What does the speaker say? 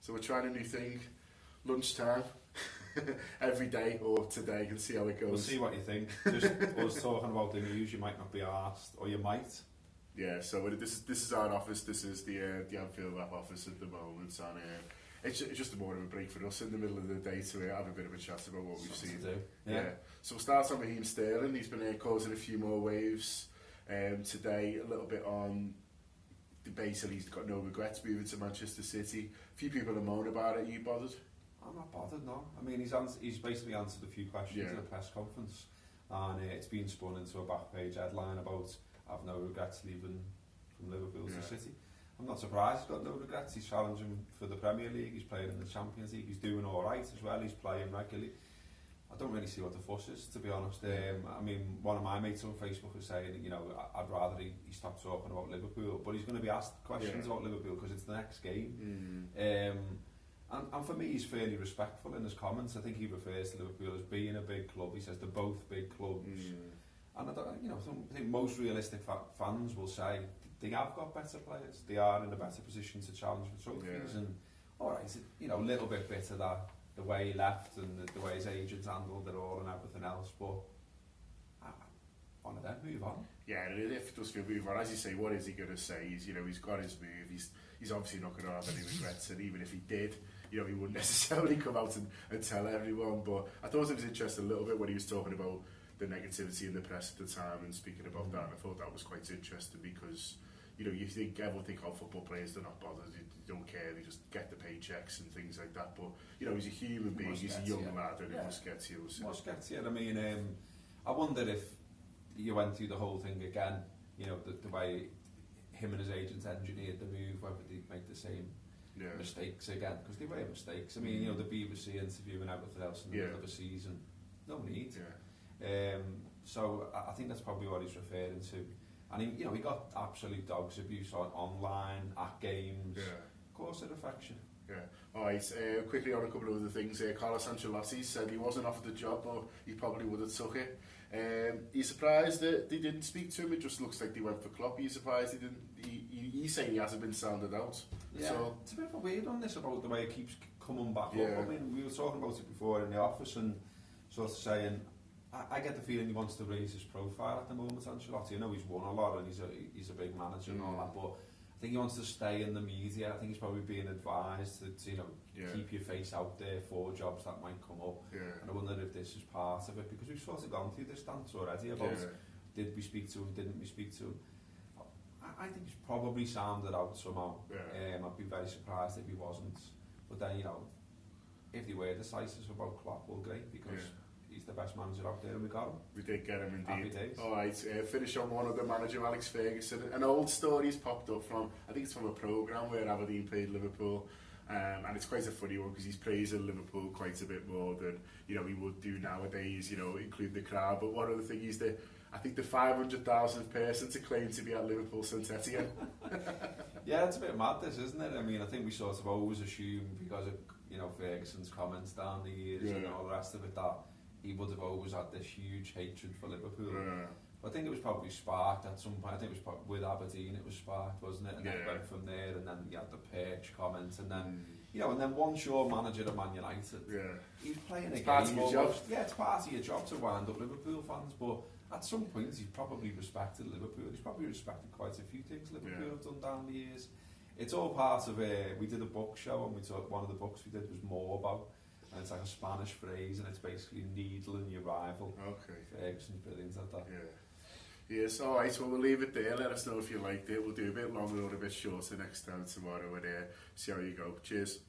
So we're trying a new thing, lunchtime, every day or today, and see how it goes. We'll see what you think. Just us talking about the news, you might not be asked, or you might. Yeah, so this is our office. This is the Anfield Wrap office at the moment, and it's just more of a break for us in the middle of the day to have a bit of a chat about what we've seen. Yeah. So we'll start on Raheem Sterling. He's been causing a few more waves today. A little bit on basically he's got no regrets moving to Manchester City. A few people are moaning about it. Are you bothered? I'm not bothered, no. I mean, he's basically answered a few questions at the press conference, and it's been spun into a back page headline about "I've no regrets leaving from Liverpool to City." I'm not surprised he's got no regrets. He's challenging for the Premier League, he's playing in the Champions League, he's doing alright as well, he's playing regularly. I don't really see what the fuss is, to be honest. I mean, one of my mates on Facebook was saying, you know, I'd rather he stopped talking about Liverpool, but he's going to be asked questions about Liverpool because it's the next game. And for me, he's fairly respectful in his comments. I think he refers to Liverpool as being a big club. He says they're both big clubs. And I think most realistic fans will say they have got better players. They are in a better position to challenge for trophies. And all right, a little bit bitter that the way he left and the way his agents handled it all and everything else. But one of them, move on. Yeah, if it does feel move on, as you say, what is he going to say? He's got his move. He's obviously not going to have any regrets, and even if he did, he wouldn't necessarily come out and tell everyone. But I thought it was interesting a little bit when he was talking about the negativity in the press at the time and speaking about that. And I thought that was quite interesting because everyone think football players, they're not bothered, they don't care, they just get the paychecks and things like that. But he's a human being, he's a young lad, and it must get to you. So. Must get to you. I mean, I wonder if you went through the whole thing again. The way him and his agents engineered the move, whether they'd make the same mistakes again, because they were mistakes. I mean, the BBC interview and everything else in the middle of a season, no need. So I think that's probably what he's referring to. And he got absolute dogs abuse online, at games. Of course it affects you. Alright, quickly on a couple of other things. Carlos Ancelotti said he wasn't offered the job, but he probably would have took it. He's surprised that they didn't speak to him. It just looks like they went for Klopp. He's surprised he didn't. He's saying he hasn't been sounded out. So it's a bit of a weird on this about the way it keeps coming back up. I mean, we were talking about it before in the office and sort of saying, I get the feeling he wants to raise his profile at the moment, Ancelotti. I know he's won a lot and he's a big manager and all that, but I think he wants to stay in the media. I think he's probably being advised to keep your face out there for jobs that might come up. And I wonder if this is part of it, because we've sort of gone through this dance already about did we speak to him, didn't we speak to him. I think he's probably sounded out somehow. I'd be very surprised if he wasn't. But then, if they were decisive about Klopp, well, great, because he's the best manager out there and we got him. We did get him indeed. Happy days. Alright, finish on one other manager, Alex Ferguson. An old story's popped up from, I think it's from a programme where Aberdeen played Liverpool. And it's quite a funny one because he's praising Liverpool quite a bit more than he would do nowadays, include the crowd. But one other thing is I think the 500,000th person to claim to be at Liverpool St Etienne. Yeah, it's a bit mad this, isn't it? I mean, I think we sort of always assume because of Ferguson's comments down the years and all the rest of it that he would have always had this huge hatred for Liverpool. But I think it was probably sparked at some point. I think it was with Aberdeen it was sparked, wasn't it? And then it went from there, and then you had the Perch comments, and then and then once you're manager of Man United, he's playing a game almost. Yeah, it's part of your job to wind up Liverpool fans, but at some point he's probably respected Liverpool. He's probably respected quite a few things Liverpool have done down the years. It's all part of we did a book show, and we thought one of the books we did was more about. And it's like a Spanish phrase, and it's basically needling your rival. Ferguson's brilliant at that. Yes, alright, so we'll leave it there. Let us know if you liked it. We'll do a bit longer or a bit shorter next time tomorrow and see how you go. Cheers.